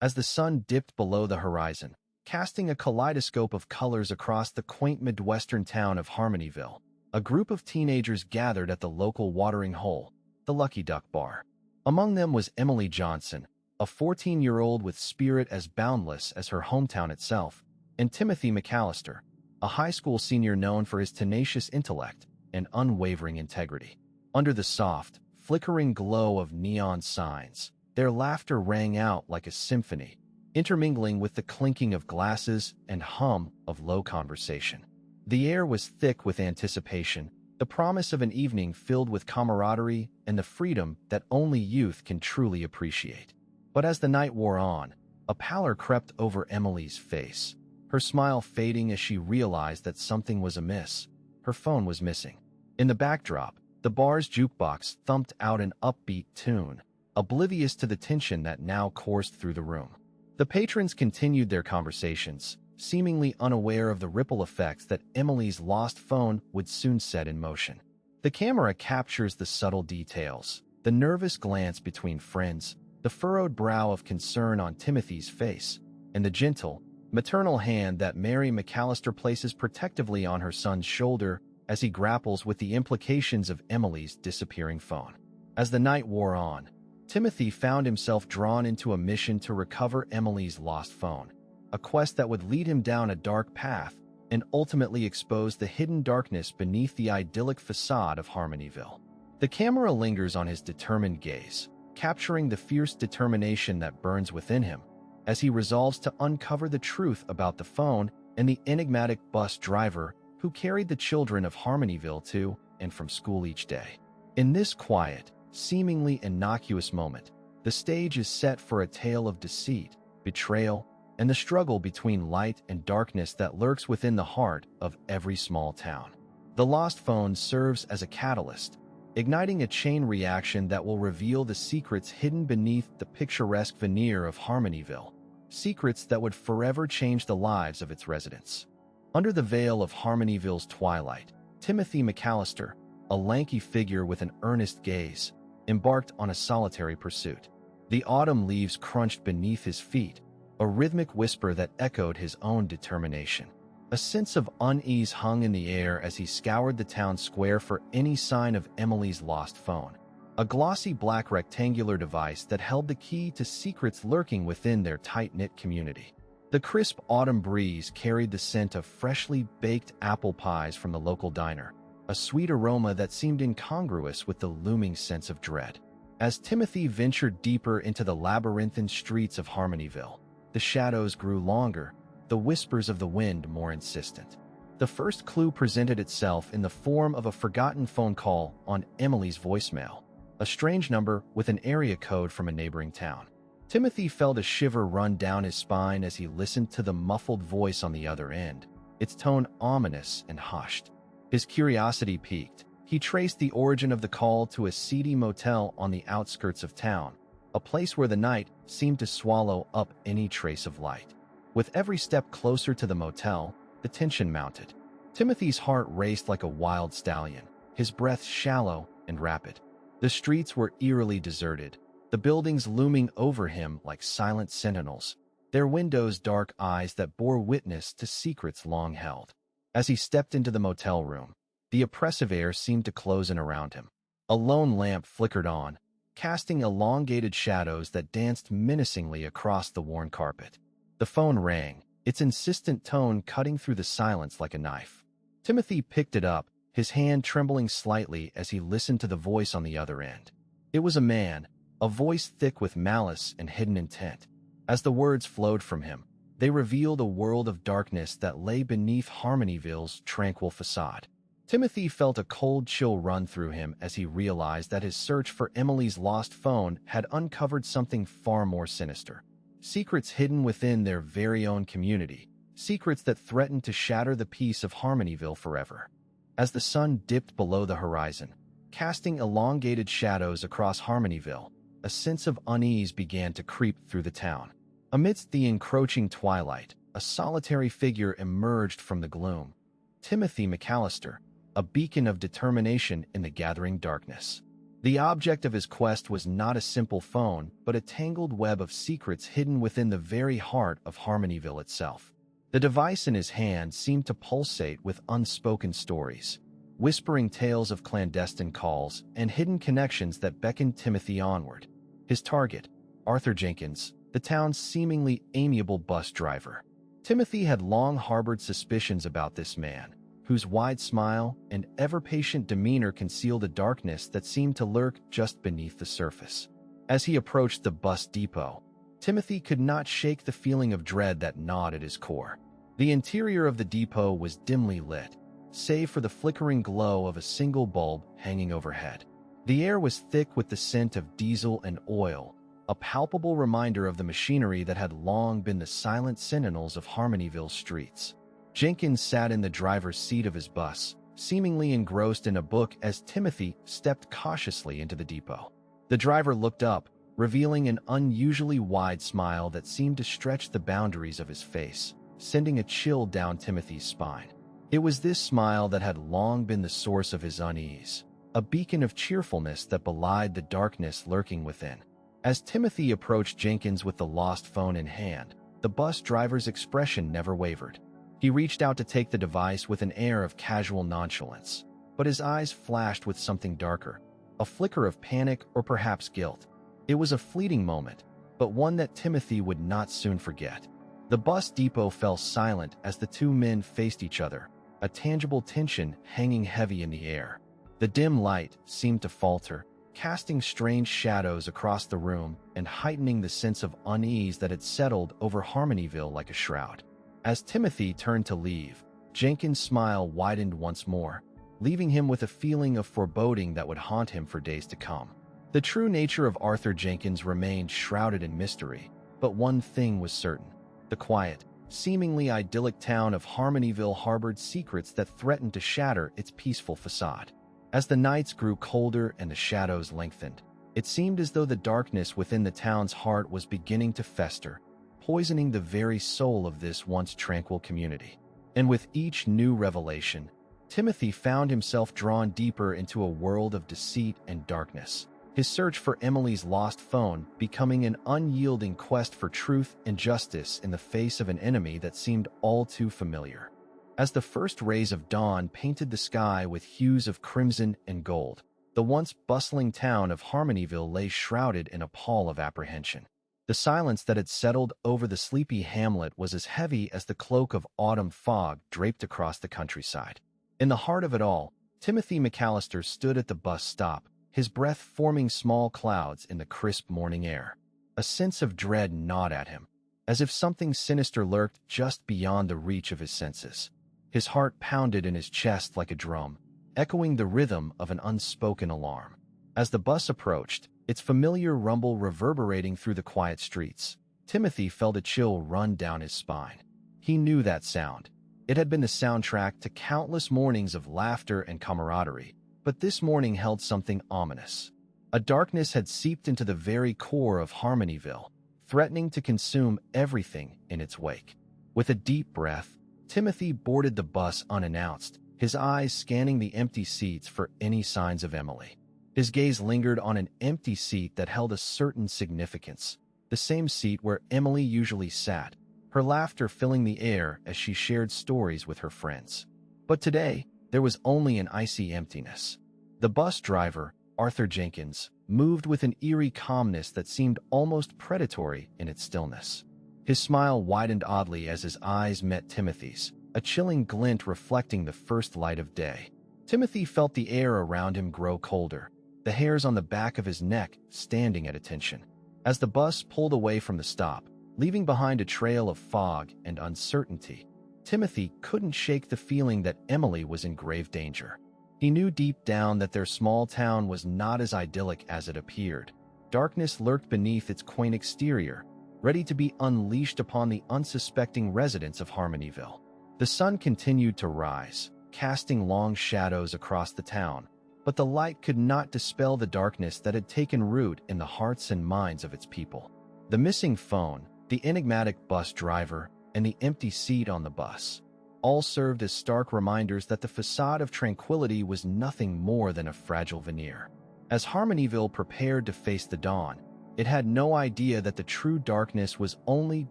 as the sun dipped below the horizon, casting a kaleidoscope of colors across the quaint Midwestern town of Harmonyville. A group of teenagers gathered at the local watering hole, the Lucky Duck Bar. Among them was Emily Johnson, a 14-year-old with spirit as boundless as her hometown itself, and Timothy McAllister, a high school senior known for his tenacious intellect and unwavering integrity. Under the soft, flickering glow of neon signs, their laughter rang out like a symphony, intermingling with the clinking of glasses and hum of low conversation. The air was thick with anticipation, the promise of an evening filled with camaraderie and the freedom that only youth can truly appreciate. But as the night wore on, a pallor crept over Emily's face, her smile fading as she realized that something was amiss. Her phone was missing. In the backdrop, the bar's jukebox thumped out an upbeat tune, oblivious to the tension that now coursed through the room. The patrons continued their conversations, seemingly unaware of the ripple effects that Emily's lost phone would soon set in motion. The camera captures the subtle details, the nervous glance between friends, the furrowed brow of concern on Timothy's face, and the gentle, maternal hand that Mary McAllister places protectively on her son's shoulder as he grapples with the implications of Emily's disappearing phone. As the night wore on, Timothy found himself drawn into a mission to recover Emily's lost phone, a quest that would lead him down a dark path and ultimately expose the hidden darkness beneath the idyllic facade of Harmonyville. The camera lingers on his determined gaze, capturing the fierce determination that burns within him as he resolves to uncover the truth about the phone and the enigmatic bus driver who carried the children of Harmonyville to and from school each day. In this quiet, seemingly innocuous moment, the stage is set for a tale of deceit, betrayal, and the struggle between light and darkness that lurks within the heart of every small town. The lost phone serves as a catalyst, igniting a chain reaction that will reveal the secrets hidden beneath the picturesque veneer of Harmonyville, secrets that would forever change the lives of its residents. Under the veil of Harmonyville's twilight, Timothy McAllister, a lanky figure with an earnest gaze, embarked on a solitary pursuit. The autumn leaves crunched beneath his feet, a rhythmic whisper that echoed his own determination. A sense of unease hung in the air as he scoured the town square for any sign of Emily's lost phone, a glossy black rectangular device that held the key to secrets lurking within their tight-knit community. The crisp autumn breeze carried the scent of freshly baked apple pies from the local diner, a sweet aroma that seemed incongruous with the looming sense of dread. As Timothy ventured deeper into the labyrinthine streets of Harmonyville, the shadows grew longer, the whispers of the wind more insistent. The first clue presented itself in the form of a forgotten phone call on Emily's voicemail, a strange number with an area code from a neighboring town. Timothy felt a shiver run down his spine as he listened to the muffled voice on the other end, its tone ominous and hushed. His curiosity piqued. He traced the origin of the call to a seedy motel on the outskirts of town, a place where the night seemed to swallow up any trace of light. With every step closer to the motel, the tension mounted. Timothy's heart raced like a wild stallion, his breath shallow and rapid. The streets were eerily deserted, the buildings looming over him like silent sentinels, their windows dark eyes that bore witness to secrets long held. As he stepped into the motel room, the oppressive air seemed to close in around him. A lone lamp flickered on, casting elongated shadows that danced menacingly across the worn carpet. The phone rang, its insistent tone cutting through the silence like a knife. Timothy picked it up, his hand trembling slightly as he listened to the voice on the other end. It was a man, a voice thick with malice and hidden intent. As the words flowed from him, they revealed a world of darkness that lay beneath Harmonyville's tranquil facade. Timothy felt a cold chill run through him as he realized that his search for Emily's lost phone had uncovered something far more sinister. Secrets hidden within their very own community, secrets that threatened to shatter the peace of Harmonyville forever. As the sun dipped below the horizon, casting elongated shadows across Harmonyville, a sense of unease began to creep through the town. Amidst the encroaching twilight, a solitary figure emerged from the gloom. Timothy McAllister, a beacon of determination in the gathering darkness. The object of his quest was not a simple phone, but a tangled web of secrets hidden within the very heart of Harmonyville itself. The device in his hand seemed to pulsate with unspoken stories, whispering tales of clandestine calls and hidden connections that beckoned Timothy onward. His target, Arthur Jenkins, the town's seemingly amiable bus driver. Timothy had long harbored suspicions about this man, whose wide smile and ever-patient demeanor concealed a darkness that seemed to lurk just beneath the surface. As he approached the bus depot, Timothy could not shake the feeling of dread that gnawed at his core. The interior of the depot was dimly lit, save for the flickering glow of a single bulb hanging overhead. The air was thick with the scent of diesel and oil, a palpable reminder of the machinery that had long been the silent sentinels of Harmonyville's streets. Jenkins sat in the driver's seat of his bus, seemingly engrossed in a book as Timothy stepped cautiously into the depot. The driver looked up, revealing an unusually wide smile that seemed to stretch the boundaries of his face, sending a chill down Timothy's spine. It was this smile that had long been the source of his unease, a beacon of cheerfulness that belied the darkness lurking within. As Timothy approached Jenkins with the lost phone in hand, the bus driver's expression never wavered. He reached out to take the device with an air of casual nonchalance, but his eyes flashed with something darker, a flicker of panic or perhaps guilt. It was a fleeting moment, but one that Timothy would not soon forget. The bus depot fell silent as the two men faced each other, a tangible tension hanging heavy in the air. The dim light seemed to falter, casting strange shadows across the room and heightening the sense of unease that had settled over Harmonyville like a shroud. As Timothy turned to leave, Jenkins' smile widened once more, leaving him with a feeling of foreboding that would haunt him for days to come. The true nature of Arthur Jenkins remained shrouded in mystery, but one thing was certain. The quiet, seemingly idyllic town of Harmonyville harbored secrets that threatened to shatter its peaceful facade. As the nights grew colder and the shadows lengthened, it seemed as though the darkness within the town's heart was beginning to fester, poisoning the very soul of this once tranquil community. And with each new revelation, Timothy found himself drawn deeper into a world of deceit and darkness, his search for Emily's lost phone becoming an unyielding quest for truth and justice in the face of an enemy that seemed all too familiar. As the first rays of dawn painted the sky with hues of crimson and gold, the once bustling town of Harmonyville lay shrouded in a pall of apprehension. The silence that had settled over the sleepy hamlet was as heavy as the cloak of autumn fog draped across the countryside. In the heart of it all, Timothy McAllister stood at the bus stop, his breath forming small clouds in the crisp morning air. A sense of dread gnawed at him, as if something sinister lurked just beyond the reach of his senses. His heart pounded in his chest like a drum, echoing the rhythm of an unspoken alarm. As the bus approached, its familiar rumble reverberating through the quiet streets, Timothy felt a chill run down his spine. He knew that sound. It had been the soundtrack to countless mornings of laughter and camaraderie, but this morning held something ominous. A darkness had seeped into the very core of Harmonyville, threatening to consume everything in its wake. With a deep breath, Timothy boarded the bus unannounced, his eyes scanning the empty seats for any signs of Emily. His gaze lingered on an empty seat that held a certain significance, the same seat where Emily usually sat, her laughter filling the air as she shared stories with her friends. But today, there was only an icy emptiness. The bus driver, Arthur Jenkins, moved with an eerie calmness that seemed almost predatory in its stillness. His smile widened oddly as his eyes met Timothy's, a chilling glint reflecting the first light of day. Timothy felt the air around him grow colder, the hairs on the back of his neck standing at attention. As the bus pulled away from the stop, leaving behind a trail of fog and uncertainty, Timothy couldn't shake the feeling that Emily was in grave danger. He knew deep down that their small town was not as idyllic as it appeared. Darkness lurked beneath its quaint exterior, ready to be unleashed upon the unsuspecting residents of Harmonyville. The sun continued to rise, casting long shadows across the town, but the light could not dispel the darkness that had taken root in the hearts and minds of its people. The missing phone, the enigmatic bus driver, and the empty seat on the bus all served as stark reminders that the facade of tranquility was nothing more than a fragile veneer. As Harmonyville prepared to face the dawn, it had no idea that the true darkness was only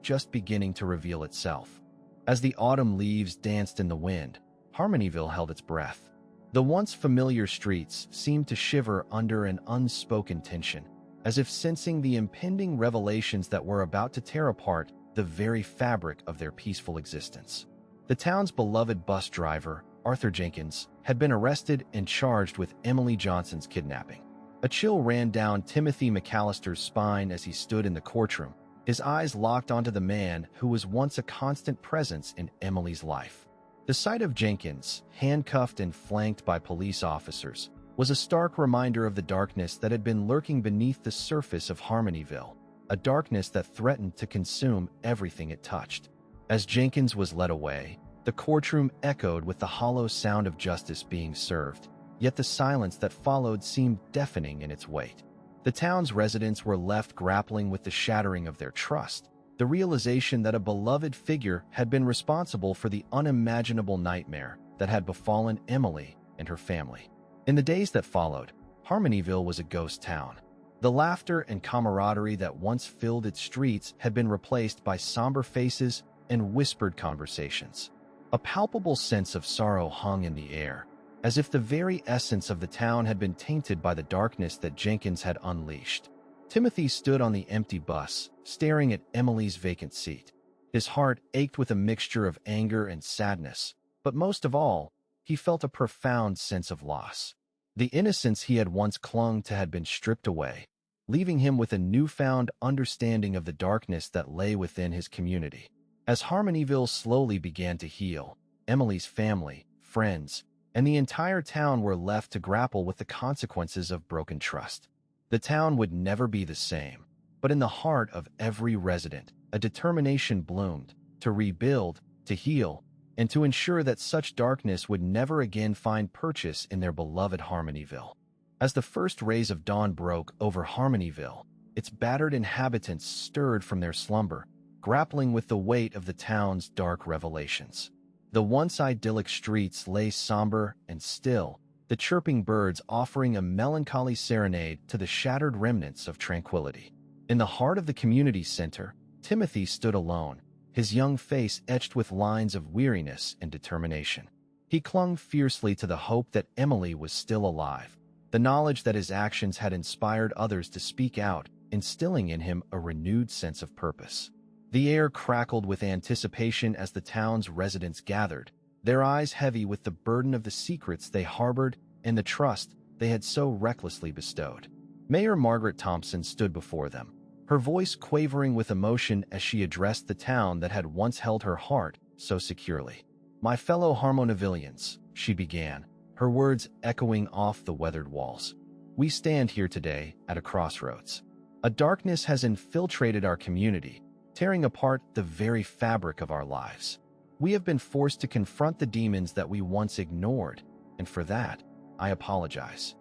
just beginning to reveal itself. As the autumn leaves danced in the wind, Harmonyville held its breath. The once familiar streets seemed to shiver under an unspoken tension, as if sensing the impending revelations that were about to tear apart the very fabric of their peaceful existence. The town's beloved bus driver, Arthur Jenkins, had been arrested and charged with Emily Johnson's kidnapping. A chill ran down Timothy McAllister's spine as he stood in the courtroom, his eyes locked onto the man who was once a constant presence in Emily's life. The sight of Jenkins, handcuffed and flanked by police officers, was a stark reminder of the darkness that had been lurking beneath the surface of Harmonyville, a darkness that threatened to consume everything it touched. As Jenkins was led away, the courtroom echoed with the hollow sound of justice being served, yet the silence that followed seemed deafening in its weight. The town's residents were left grappling with the shattering of their trust, the realization that a beloved figure had been responsible for the unimaginable nightmare that had befallen Emily and her family. In the days that followed, Harmonyville was a ghost town. The laughter and camaraderie that once filled its streets had been replaced by somber faces and whispered conversations. A palpable sense of sorrow hung in the air, as if the very essence of the town had been tainted by the darkness that Jenkins had unleashed. Timothy stood on the empty bus, staring at Emily's vacant seat. His heart ached with a mixture of anger and sadness, but most of all, he felt a profound sense of loss. The innocence he had once clung to had been stripped away, leaving him with a newfound understanding of the darkness that lay within his community. As Harmonyville slowly began to heal, Emily's family, friends, and the entire town were left to grapple with the consequences of broken trust. The town would never be the same, but in the heart of every resident, a determination bloomed to rebuild, to heal, and to ensure that such darkness would never again find purchase in their beloved Harmonyville. As the first rays of dawn broke over Harmonyville, its battered inhabitants stirred from their slumber, grappling with the weight of the town's dark revelations. The once idyllic streets lay somber and still, the chirping birds offering a melancholy serenade to the shattered remnants of tranquility. In the heart of the community center, Timothy stood alone, his young face etched with lines of weariness and determination. He clung fiercely to the hope that Emily was still alive, the knowledge that his actions had inspired others to speak out, instilling in him a renewed sense of purpose. The air crackled with anticipation as the town's residents gathered, their eyes heavy with the burden of the secrets they harbored and the trust they had so recklessly bestowed. Mayor Margaret Thompson stood before them, her voice quavering with emotion as she addressed the town that had once held her heart so securely. "My fellow Harmonyvillians," she began, her words echoing off the weathered walls. "We stand here today at a crossroads. A darkness has infiltrated our community, tearing apart the very fabric of our lives. We have been forced to confront the demons that we once ignored, and for that, I apologize."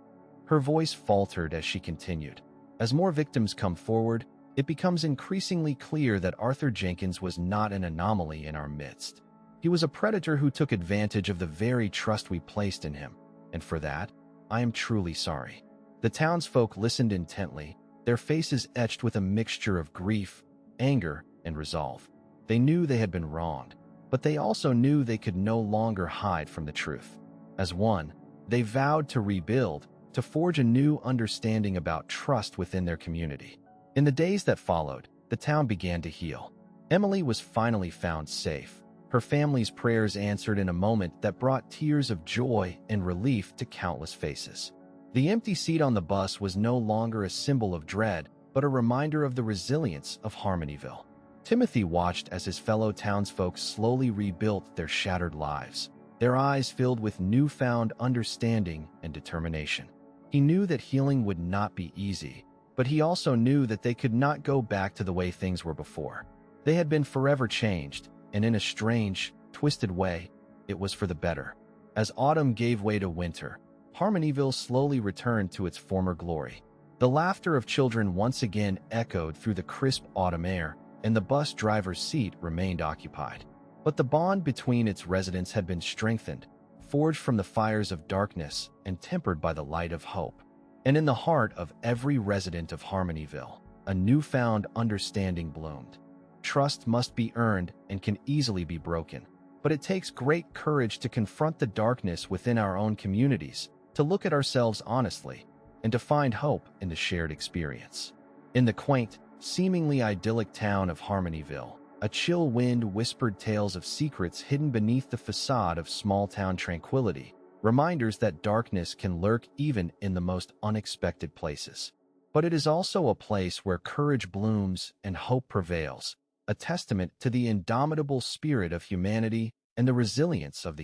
Her voice faltered as she continued. "As more victims come forward, it becomes increasingly clear that Arthur Jenkins was not an anomaly in our midst. He was a predator who took advantage of the very trust we placed in him, and for that, I am truly sorry." The townsfolk listened intently, their faces etched with a mixture of grief, anger, and resolve. They knew they had been wronged, but they also knew they could no longer hide from the truth. As one, they vowed to rebuild, to forge a new understanding about trust within their community. In the days that followed, the town began to heal. Emily was finally found safe, her family's prayers answered in a moment that brought tears of joy and relief to countless faces. The empty seat on the bus was no longer a symbol of dread, but a reminder of the resilience of Harmonyville. Timothy watched as his fellow townsfolk slowly rebuilt their shattered lives, their eyes filled with newfound understanding and determination. He knew that healing would not be easy, but he also knew that they could not go back to the way things were before. They had been forever changed, and in a strange, twisted way, it was for the better. As autumn gave way to winter, Harmonyville slowly returned to its former glory. The laughter of children once again echoed through the crisp autumn air, and the bus driver's seat remained occupied. But the bond between its residents had been strengthened, forged from the fires of darkness and tempered by the light of hope. And in the heart of every resident of Harmonyville, a newfound understanding bloomed. Trust must be earned and can easily be broken, but it takes great courage to confront the darkness within our own communities, to look at ourselves honestly, and to find hope in the shared experience. In the quaint, seemingly idyllic town of Harmonyville, a chill wind whispered tales of secrets hidden beneath the facade of small-town tranquility, reminders that darkness can lurk even in the most unexpected places. But it is also a place where courage blooms and hope prevails, a testament to the indomitable spirit of humanity and the resilience of the